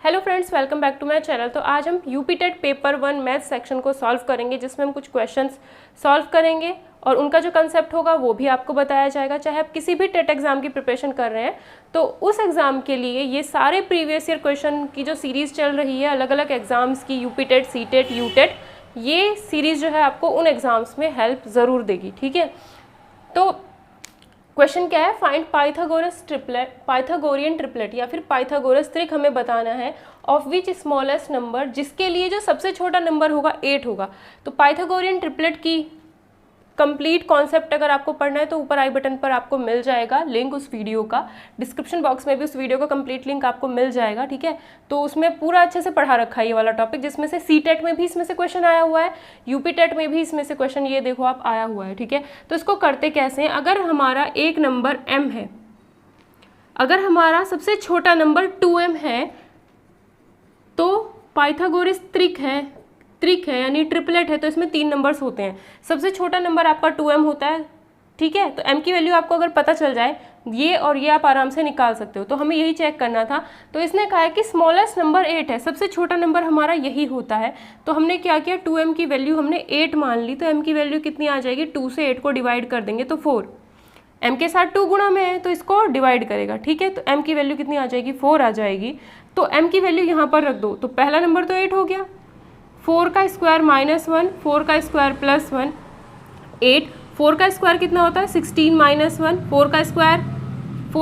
Hello friends, welcome back to my channel. तो आज हम UP TET paper 1 math section को सॉल्व करेंगे, जिसमें हम कुछ क्वेश्चंस सॉल्व करेंगे और उनका जो कंसेप्ट होगा वो भी आपको बताया जाएगा। चाहे आप किसी भी टेट एग्जाम की प्रिपरेशन कर रहे हैं तो उस एग्जाम के लिए ये सारे प्रीवियस ईयर क्वेश्चन की जो सीरीज़ चल रही है अलग अलग एग्जाम्स की, UP TET, C TET, U TET, ये सीरीज़ जो है आपको उन एग्जाम्स में हेल्प ज़रूर देगी। ठीक है, तो क्वेश्चन क्या है, फाइंड पाइथागोरियन ट्रिपलेट या फिर पाइथागोरस त्रिक हमें बताना है ऑफ विच स्मॉलेस्ट नंबर, जिसके लिए जो सबसे छोटा नंबर होगा 8 होगा। तो पाइथागोरियन ट्रिपलेट की कंप्लीट कॉन्सेप्ट अगर आपको पढ़ना है तो ऊपर आई बटन पर आपको मिल जाएगा लिंक उस वीडियो का, डिस्क्रिप्शन बॉक्स में भी उस वीडियो का कंप्लीट लिंक आपको मिल जाएगा। ठीक है, तो उसमें पूरा अच्छे से पढ़ा रखा है ये वाला टॉपिक, जिसमें से सी टेट में भी इसमें से क्वेश्चन आया हुआ है, यूपी टेट में भी इसमें से क्वेश्चन ये देखो आप आया हुआ है। ठीक है, तो इसको करते कैसे हैं, अगर हमारा एक नंबर m है, अगर हमारा सबसे छोटा नंबर 2m है तो पाइथागोरस त्रिक है यानी ट्रिपलेट है, तो इसमें 3 नंबर्स होते हैं। सबसे छोटा नंबर आपका 2m होता है। ठीक है, तो m की वैल्यू आपको अगर पता चल जाए, ये और ये आप आराम से निकाल सकते हो, तो हमें यही चेक करना था। तो इसने कहा है कि स्मॉलेस्ट नंबर 8 है, सबसे छोटा नंबर हमारा यही होता है। तो हमने क्या किया, 2m की वैल्यू हमने 8 मान ली, तो m की वैल्यू कितनी आ जाएगी, 2 से 8 को डिवाइड कर देंगे तो 4। m के साथ 2 गुणा में है तो इसको डिवाइड करेगा। ठीक है, तो m की वैल्यू कितनी आ जाएगी, 4 आ जाएगी। तो m की वैल्यू यहाँ पर रख दो, तो पहला नंबर तो 8 हो गया, 4 का स्क्वायर -1, 4 का स्क्वायर +1, 8, 4 का स्क्वायर कितना होता है 16 -1, 4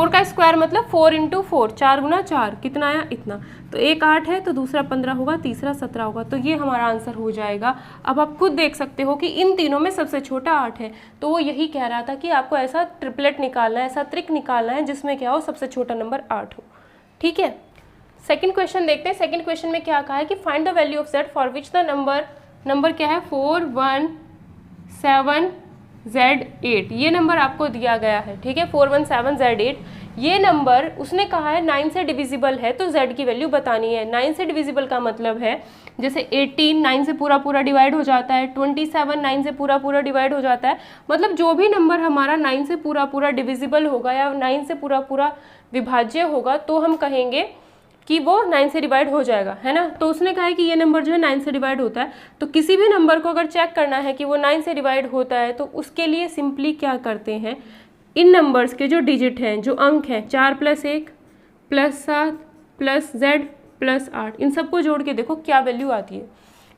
का स्क्वायर मतलब 4 × 4, 4 गुना 4 कितना आया इतना। तो एक 8 है तो दूसरा 15 होगा, तीसरा 17 होगा, तो ये हमारा आंसर हो जाएगा। अब आप खुद देख सकते हो कि इन तीनों में सबसे छोटा 8 है, तो वो यही कह रहा था कि आपको ऐसा ट्रिपलेट निकालना है, ऐसा त्रिक निकालना है जिसमें क्या हो, सबसे छोटा नंबर 8 हो। ठीक है, सेकंड क्वेश्चन देखते हैं। सेकंड क्वेश्चन में क्या कहा है कि find the value of z for which the number क्या है 417z8, ये नंबर आपको दिया गया है। ठीक है, 417z8 ये नंबर उसने कहा है 9 से डिविजिबल है, तो z की वैल्यू बतानी है। 9 से डिविजिबल का मतलब है जैसे 18 9 से पूरा डिवाइड हो जाता है, 27 9 से पूरा डिवाइड हो जाता है, मतलब जो भी नंबर हमारा 9 से पूरा डिविजिबल होगा या 9 से पूरा विभाज्य होगा तो हम कहेंगे कि वो 9 से डिवाइड हो जाएगा, है ना। तो उसने कहा है कि ये नंबर जो है 9 से डिवाइड होता है। तो किसी भी नंबर को अगर चेक करना है कि वो 9 से डिवाइड होता है तो उसके लिए सिंपली क्या करते हैं, इन नंबर्स के जो डिजिट हैं, जो अंक हैं, 4 + 1 + 7 + z + 8, इन सबको जोड़ के देखो क्या वैल्यू आती है।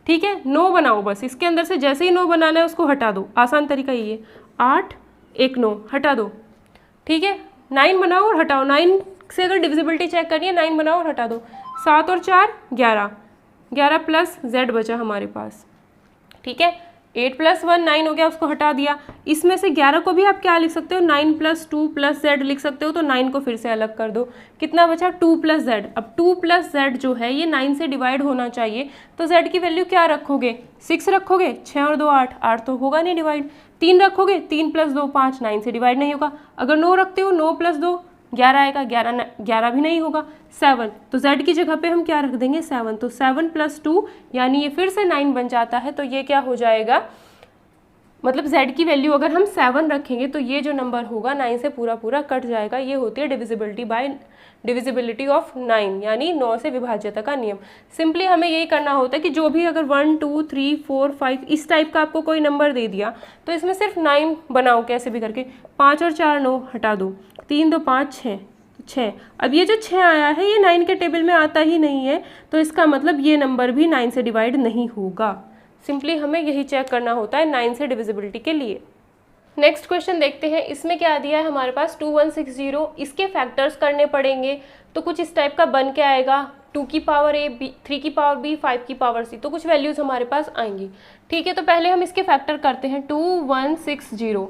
ठीक है, 9 बनाओ, बस इसके अंदर से जैसे ही 9 बनाना है उसको हटा दो, आसान तरीका ये है, 8 1 9 हटा दो। ठीक है, 9 बनाओ और हटाओ, 9 से अगर डिविजिबिलिटी चेक करनी है 9 बनाओ और हटा दो, 7 और 4 11, 11 + z बचा हमारे पास। ठीक है, 8 + 1 9 हो गया, उसको हटा दिया। इसमें से 11 को भी आप क्या लिख सकते हो, 9 + 2 + z लिख सकते हो, तो 9 को फिर से अलग कर दो, कितना बचा 2 + z। अब 2 + z जो है ये 9 से डिवाइड होना चाहिए, तो z की वैल्यू क्या रखोगे, 6 रखोगे, 6 और 2 8, 8 तो होगा नहीं डिवाइड। 3 रखोगे, 3 + 2 5, 9 से डिवाइड नहीं होगा। अगर 9 रखते हो, 9 + 2 11 आएगा, 11 भी नहीं होगा। 7, तो z की जगह पे हम क्या रख देंगे 7, तो 7 + 2 यानी ये फिर से 9 बन जाता है। तो ये क्या हो जाएगा, मतलब z की वैल्यू अगर हम 7 रखेंगे तो ये जो नंबर होगा 9 से पूरा कट जाएगा। ये होती है डिविजिबिलिटी ऑफ 9 यानी 9 से विभाज्यता का नियम। सिंपली हमें यही करना होता है कि जो भी अगर 1 2 3 4 5 इस टाइप का आपको कोई नंबर दे दिया तो इसमें सिर्फ 9 बनाओ कैसे भी करके, 5 और 4 9 हटा दो, 3 2 5 6। अब ये जो 6 आया है ये 9 के टेबल में आता ही नहीं है, तो इसका मतलब ये नंबर भी 9 से डिवाइड नहीं होगा। सिंपली हमें यही चेक करना होता है 9 से डिविजिबिलिटी के लिए। नेक्स्ट क्वेश्चन देखते हैं, इसमें क्या दिया है हमारे पास 2160, इसके फैक्टर्स करने पड़ेंगे। तो कुछ इस टाइप का बन के आएगा, 2 की पावर a, 3 की पावर b, 5 की पावर c, तो कुछ वैल्यूज़ हमारे पास आएंगी। ठीक है, तो पहले हम इसके फैक्टर करते हैं 2160।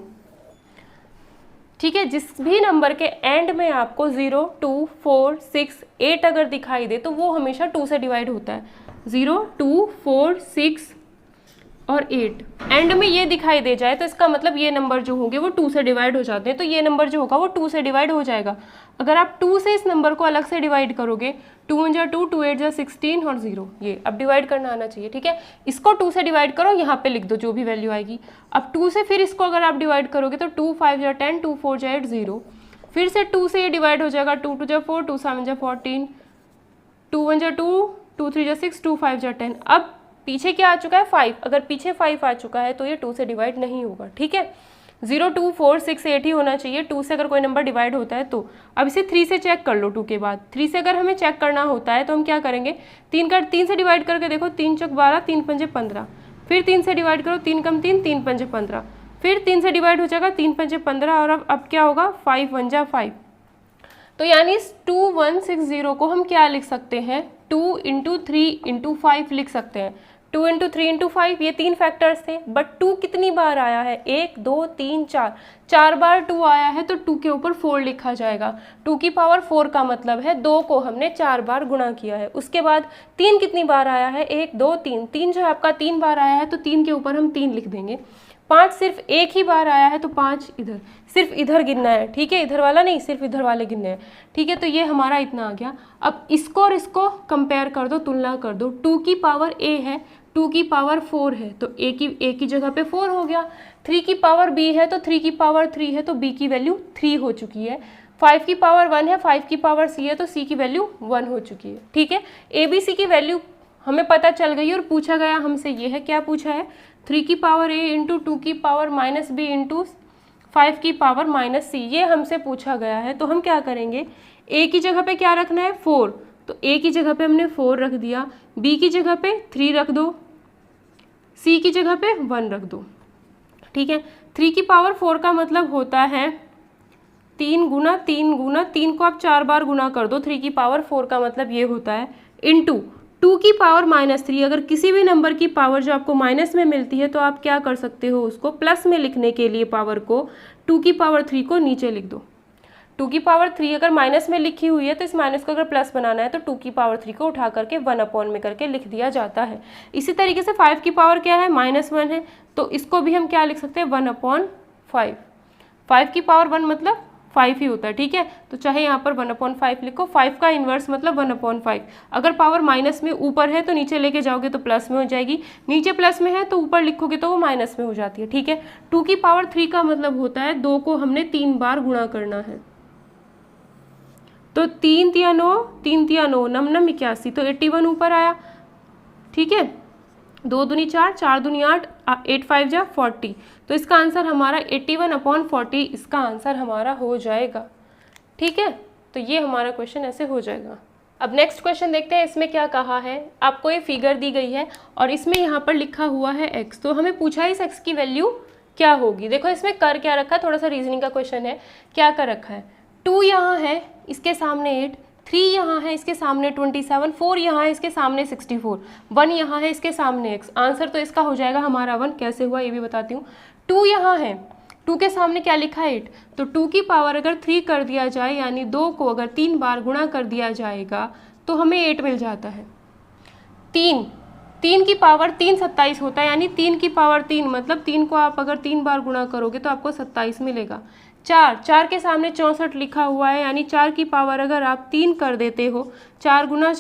ठीक है, जिस भी नंबर के एंड में आपको 0 2 4 6 8 अगर दिखाई दे तो वो हमेशा 2 से डिवाइड होता है। 0 2 4 6 और 8 एंड में ये दिखाई दे जाए तो इसका मतलब ये नंबर जो होंगे वो 2 से डिवाइड हो जाते हैं, तो ये नंबर जो होगा वो 2 से डिवाइड हो जाएगा। अगर आप 2 से इस नंबर को अलग से डिवाइड करोगे, 2 × 2 2 8 16 और 0, ये अब डिवाइड करना आना चाहिए। ठीक है, इसको 2 से डिवाइड करो, यहाँ पे लिख दो जो भी वैल्यू आएगी। अब 2 से फिर इसको अगर आप डिवाइड करोगे तो 2 5 10 2 4 8 0, फिर से 2 से ये डिवाइड हो जाएगा, 2 2 4 2 7 14, 2 1 जा 2, 2 3 जा 6, 2 5 जा 10। अब पीछे क्या आ चुका है 5, अगर पीछे 5 आ चुका है तो ये 2 से डिवाइड नहीं होगा, ठीक है। 0 2 4 6 8 ही होना चाहिए, 2 से अगर कोई नंबर डिवाइड होता है तो। अब इसे 3 से चेक कर लो, 2 के बाद 3 से अगर हमें चेक करना होता है तो हम क्या करेंगे, 3 से डिवाइड करके देखो, 3 चौक 12, 3 पंजे 15, फिर 3 से डिवाइड करो, 3 कम 3, 3 पंजे 15, फिर 3 से डिवाइड हो जाएगा, 3 पंजे 15, और अब क्या होगा 5 1 जा 5। तो यानी इस 2160 को हम क्या लिख सकते हैं, 2 × 3 × 5 लिख सकते हैं। 2 × 3 × 5 ये 3 फैक्टर्स थे, बट 2 कितनी बार आया है, 1 2 3 4, 4 बार 2 आया है, तो 2 के ऊपर 4 लिखा जाएगा। 2 की पावर 4 का मतलब है 2 को हमने 4 बार गुणा किया है। उसके बाद 3 कितनी बार आया है, 1 2 3, 3 जो है आपका 3 बार आया है, तो 3 के ऊपर हम 3 लिख देंगे। 5 सिर्फ एक ही बार आया है, तो 5 इधर, सिर्फ इधर गिनना है, ठीक है, इधर वाला नहीं, सिर्फ इधर वाले गिनने हैं, ठीक है। तो ये हमारा इतना आ गया। अब इसको और इसको कंपेयर कर दो, तुलना कर दो। 2 की पावर a है, 2 की पावर 4 है, तो a की जगह पे 4 हो गया। 3 की पावर b है, तो 3 की पावर 3 है, तो b की वैल्यू 3 हो चुकी है। 5 की पावर 1 है, 5 की पावर c है, तो c की वैल्यू 1 हो चुकी है, ठीक है। a b c की वैल्यू हमें पता चल गई और पूछा गया हमसे ये है, क्या पूछा है, 3 की पावर a × 2 की पावर -b × 5 की पावर -c, ये हमसे पूछा गया है। तो हम क्या करेंगे, a की जगह पे क्या रखना है 4, तो a की जगह पे हमने 4 रख दिया, b की जगह पे 3 रख दो, c की जगह पे 1 रख दो, ठीक है। 3 की पावर 4 का मतलब होता है 3 गुना 3 गुना 3 को आप 4 बार गुना कर दो, 3 की पावर 4 का मतलब ये होता है, इंटू 2 की पावर -3। अगर किसी भी नंबर की पावर जो आपको माइनस में मिलती है तो आप क्या कर सकते हो, उसको प्लस में लिखने के लिए पावर को 2 की पावर 3 को नीचे लिख दो। 2 की पावर 3 अगर माइनस में लिखी हुई है तो इस माइनस को अगर प्लस बनाना है तो 2 की पावर 3 को उठा करके 1 में करके लिख दिया जाता है। इसी तरीके से 5 की पावर क्या है, -1 है, तो इसको भी हम क्या लिख सकते हैं, 1/5। 5 की पावर 1 मतलब 5 ही होता है, ठीक है। तो चाहे यहाँ पर 1/5 लिखो, 5 का इन्वर्स मतलब 1/5। अगर पावर माइनस में ऊपर है तो नीचे लेके जाओगे तो प्लस में हो जाएगी, नीचे प्लस में है तो ऊपर लिखोगे तो वो माइनस में हो जाती है, ठीक है। 2 की पावर 3 का मतलब होता है 2 को हमने 3 बार गुणा करना है, तो 3 तिया 9, 3 तिया 9, 9 9 81, तो 81 ऊपर आया, ठीक है। 2 दूनी 4, 4 दूनी 8, 8 5 जा 40, तो इसका आंसर हमारा 81/40 इसका आंसर हमारा हो जाएगा, ठीक है। तो ये हमारा क्वेश्चन ऐसे हो जाएगा। अब नेक्स्ट क्वेश्चन देखते हैं, इसमें क्या कहा है। आपको ये फिगर दी गई है और इसमें यहाँ पर लिखा हुआ है x, तो हमें पूछा है इस x की वैल्यू क्या होगी। देखो इसमें कर क्या रखा है, थोड़ा सा रीजनिंग का क्वेश्चन है। क्या कर रखा है, 2 यहाँ है, इसके सामने 8, 3 यहाँ है, इसके सामने 27, 4 यहाँ है, इसके सामने 64, 1 यहाँ है, इसके सामने x। आंसर तो इसका हो जाएगा हमारा 1। कैसे हुआ ये भी बताती हूँ। 2 यहाँ है, 2 के सामने क्या लिखा है 8, तो 2 की पावर अगर 3 कर दिया जाए, यानी 2 को अगर 3 बार गुणा कर दिया जाएगा तो हमें 8 मिल जाता है। 3 की पावर 3 27 होता है, यानी 3 की पावर 3 मतलब 3 को आप अगर 3 बार गुणा करोगे तो आपको 27 मिलेगा। 4 के सामने 64 लिखा हुआ है, यानी 4 की पावर अगर आप 3 कर देते हो, 4 गुना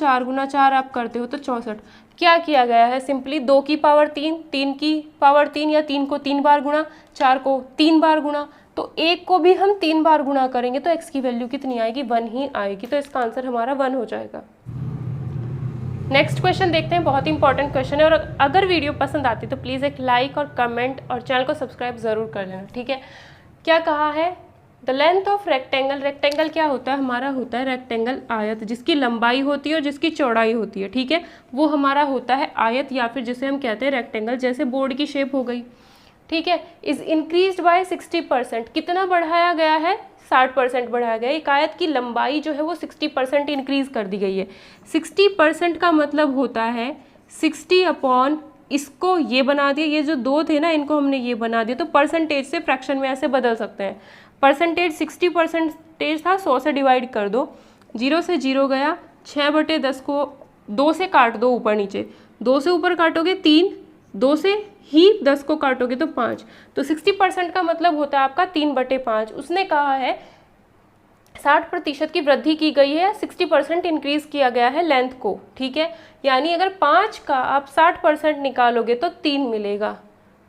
4 आप करते हो तो 64। क्या किया गया है, सिंपली 2 की पावर 3, 3 की पावर 3 या 3 को 3 बार गुणा, 4 को 3 बार गुणा, तो 1 को भी हम 3 बार गुणा करेंगे तो x की वैल्यू कितनी आएगी, 1 ही आएगी। तो इसका आंसर हमारा 1 हो जाएगा। नेक्स्ट क्वेश्चन देखते हैं, बहुत ही इंपॉर्टेंट क्वेश्चन है, और अगर वीडियो पसंद आती तो प्लीज़ एक लाइक और कमेंट और चैनल को सब्सक्राइब ज़रूर कर लेना, ठीक है। क्या कहा है, the length of rectangle, rectangle क्या होता है हमारा, होता है रेक्टेंगल आयत, जिसकी लंबाई होती है और जिसकी चौड़ाई होती है, ठीक है, वो हमारा होता है आयत, या फिर जिसे हम कहते हैं रेक्टेंगल, जैसे बोर्ड की शेप हो गई, ठीक है। इज इंक्रीज्ड बाय 60%, कितना बढ़ाया गया है, 60% बढ़ाया गया है। एक आयत की लंबाई जो है वो 60% इंक्रीज कर दी गई है। 60% का मतलब होता है 60 अपॉन इसको ये बना दिया, ये जो 2 थे ना इनको हमने ये बना दिया, तो परसेंटेज से फ्रैक्शन में ऐसे बदल सकते हैं। परसेंटेज 60% था, 100 से डिवाइड कर दो, 0 से 0 गया, 6/10 को 2 से काट दो ऊपर नीचे, 2 से ऊपर काटोगे 3, 2 से ही 10 को काटोगे तो 5, तो 60% का मतलब होता है आपका 3/5। उसने कहा है 60% की वृद्धि की गई है, 60% इंक्रीज किया गया है लेंथ को, ठीक है। यानी अगर 5 का आप 60% निकालोगे तो 3 मिलेगा,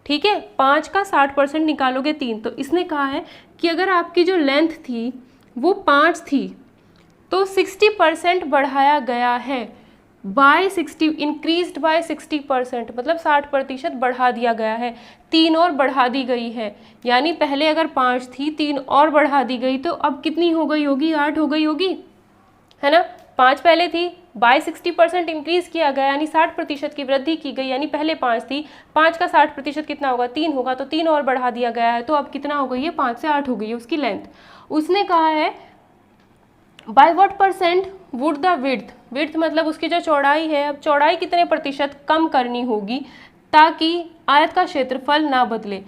ठीक है। 5 का 60% निकालोगे 3, तो इसने कहा है कि अगर आपकी जो लेंथ थी वो 5 थी, तो 60% बढ़ाया गया है, बाय 60, इंक्रीज्ड बाय 60%, मतलब 60% बढ़ा दिया गया है। 3 और बढ़ा दी गई है, यानी पहले अगर 5 थी, 3 और बढ़ा दी गई तो अब कितनी हो गई होगी, 8 हो गई होगी, है ना। 5 पहले थी, बाय 60% इंक्रीज किया गया, यानी 60% की वृद्धि की गई, यानी पहले 5 थी, 5 का 60% कितना होगा, 3 होगा, तो 3 और बढ़ा दिया गया है, तो अब कितना हो गई है, 5 से 8 हो गई है उसकी लेंथ। उसने कहा है by what percent would the width, width मतलब उसकी जो चौड़ाई है, अब चौड़ाई कितने प्रतिशत कम करनी होगी ताकि आयत का क्षेत्रफल ना बदले।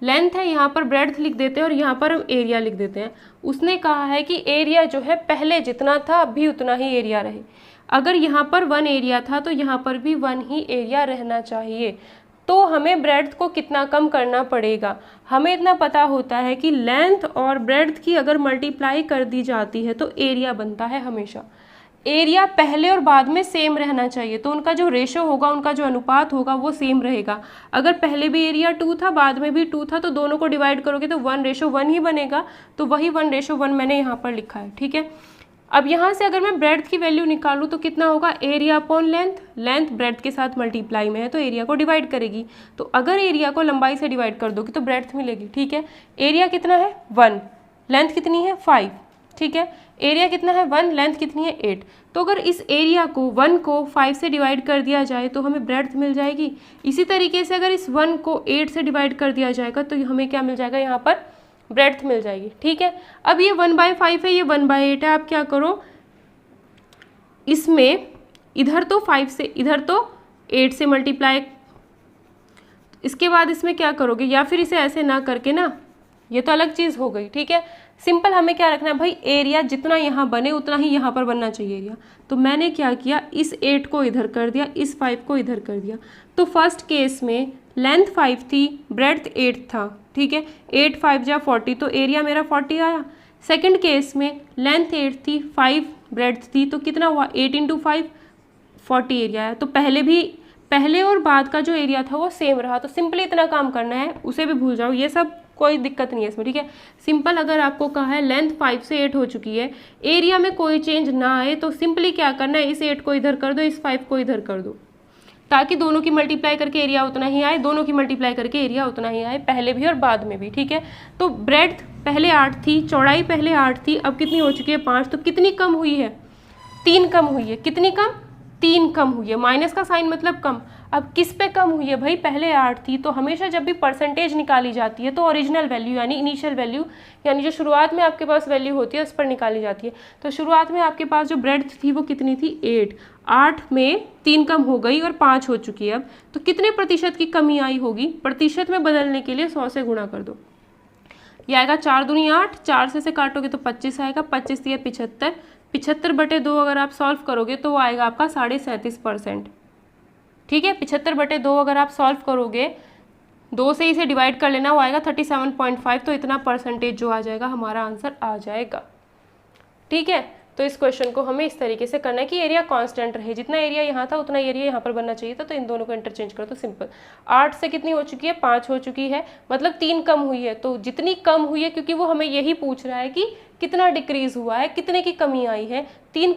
लेंथ है, यहाँ पर ब्रेड्थ लिख देते हैं और यहाँ पर हम एरिया लिख देते हैं। उसने कहा है कि एरिया जो है पहले जितना था अब भी उतना ही एरिया रहे। अगर यहाँ पर 1 एरिया था तो यहाँ पर भी 1 ही एरिया रहना चाहिए। तो हमें ब्रेड्थ को कितना कम करना पड़ेगा, हमें इतना पता होता है कि लेंथ और ब्रेड्थ की अगर मल्टीप्लाई कर दी जाती है तो एरिया बनता है हमेशा। एरिया पहले और बाद में सेम रहना चाहिए, तो उनका जो रेशो होगा, उनका जो अनुपात होगा वो सेम रहेगा। अगर पहले भी एरिया 2 था, बाद में भी 2 था, तो दोनों को डिवाइड करोगे तो 1:1 ही बनेगा, तो वही 1:1 मैंने यहाँ पर लिखा है, ठीक है। अब यहाँ से अगर मैं ब्रेड्थ की वैल्यू निकालूँ तो कितना होगा, area upon length, length breadth के साथ मल्टीप्लाई में है तो एरिया को डिवाइड करेगी, तो अगर एरिया को लंबाई से डिवाइड कर दोगे तो ब्रेड्थ मिलेगी, ठीक है। एरिया कितना है 1, लेंथ कितनी है 5, ठीक है। एरिया कितना है 1, लेंथ कितनी है 8, तो अगर इस एरिया को 1 को 5 से डिवाइड कर दिया जाए तो हमें ब्रेड्थ मिल जाएगी। इसी तरीके से अगर इस 1 को 8 से डिवाइड कर दिया जाएगा तो हमें क्या मिल जाएगा, यहाँ पर ब्रेड्थ मिल जाएगी, ठीक है। अब ये 1/5 है, ये 1/8 है, आप क्या करो, इसमें इधर तो 5 से, इधर तो 8 से मल्टीप्लाई, इसके बाद इसमें क्या करोगे, या फिर इसे ऐसे ना करके ना, ये तो अलग चीज़ हो गई, ठीक है। सिंपल हमें क्या रखना है भाई, एरिया जितना यहाँ बने उतना ही यहाँ पर बनना चाहिए एरिया। तो मैंने क्या किया, इस 8 को इधर कर दिया, इस 5 को इधर कर दिया। तो फर्स्ट केस में लेंथ 5 थी, ब्रेड्थ 8 था, ठीक है। 8 5 जा 40, तो एरिया मेरा 40 आया। सेकंड केस में लेंथ 8 थी, 5 ब्रेड्थ थी, तो कितना हुआ, 8 × 5 40 एरिया आया। तो पहले और बाद का जो एरिया था वो सेम रहा। तो सिंपली इतना काम करना है, उसे भी भूल जाओ, ये सब कोई दिक्कत नहीं है इसमें, ठीक है। सिंपल अगर आपको कहा है लेंथ 5 से 8 हो चुकी है, एरिया में कोई चेंज ना आए, तो सिंपली क्या करना है, इस 8 को इधर कर दो, इस 5 को इधर कर दो, ताकि दोनों की मल्टीप्लाई करके एरिया उतना ही आए, दोनों की मल्टीप्लाई करके एरिया उतना ही आए, पहले भी और बाद में भी, ठीक है। तो ब्रेड्थ पहले 8 थी, चौड़ाई पहले 8 थी, अब कितनी हो चुकी है 5, तो कितनी कम हुई है, 3 कम हुई है। कितनी कम, 3 कम हुई है, माइनस का साइन मतलब कम। अब किस पे कम हुई है भाई, पहले 8 थी, तो हमेशा जब भी परसेंटेज निकाली जाती है तो ओरिजिनल वैल्यू यानी इनिशियल वैल्यू, यानी जो शुरुआत में आपके पास वैल्यू होती है उस पर निकाली जाती है। तो शुरुआत में आपके पास जो ब्रेड्थ थी वो कितनी थी 8, 8 में 3 कम हो गई और 5 हो चुकी है। अब तो कितने प्रतिशत की कमी आई होगी, प्रतिशत में बदलने के लिए 100 से गुणा कर दो, ये आएगा 4 दूनी 8, 4 से काटोगे तो 25 आएगा, 25 दिया 75, 75/2 अगर आप सॉल्व करोगे तो वो आएगा आपका 37.5%, ठीक है। 75/2 अगर आप सॉल्व करोगे, 2 से इसे डिवाइड कर लेना, वो आएगा 37.5, तो इतना परसेंटेज जो आ जाएगा हमारा आंसर आ जाएगा, ठीक है। तो इस क्वेश्चन को हमें इस तरीके से करना है कि एरिया कांस्टेंट रहे, जितना एरिया यहाँ था उतना एरिया यहाँ पर बनना चाहिए था, तो इन दोनों को इंटरचेंज करो तो सिंपल। 8 से कितनी हो चुकी है, 5 हो चुकी है, मतलब 3 कम हुई है। तो जितनी कम हुई है, क्योंकि वो हमें यही पूछ रहा है कि कितना डिक्रीज हुआ है, कितने की कमी आई है, 3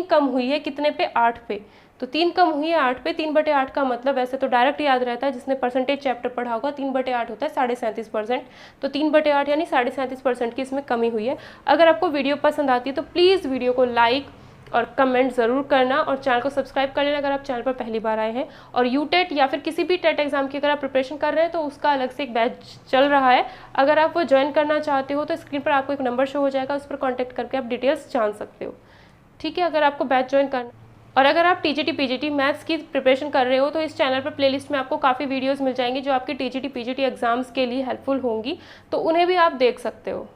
कम हुई है कितने पे, 8 पे। तो 3 कम हुई है 8 पे, 3/8 का मतलब वैसे तो डायरेक्ट याद रहता है, जिसने परसेंटेज चैप्टर पढ़ा होगा, 3/8 होता है 37.5%, तो 3/8 यानी 37% की इसमें कमी हुई है। अगर आपको वीडियो पसंद आती है तो प्लीज़ वीडियो को लाइक और कमेंट ज़रूर करना, और चैनल को सब्सक्राइब कर लेना अगर आप चैनल पर पहली बार आए हैं। और यूटेट या फिर किसी भी टेट एग्जाम की अगर आप प्रिपरेशन कर रहे हैं तो उसका अलग से एक बैच चल रहा है, अगर आप वो ज्वाइन करना चाहते हो तो स्क्रीन पर आपको एक नंबर शो हो जाएगा, उस पर कॉन्टैक्ट करके आप डिटेल्स जान सकते हो, ठीक है। अगर आपको बैच ज्वाइन करना, और अगर आप टीजीटी पीजीटी मैथ्स की प्रिपरेशन कर रहे हो तो इस चैनल पर प्लेलिस्ट में आपको काफ़ी वीडियोस मिल जाएंगी जो आपके टीजीटी पीजीटी एग्जाम्स के लिए हेल्पफुल होंगी, तो उन्हें भी आप देख सकते हो।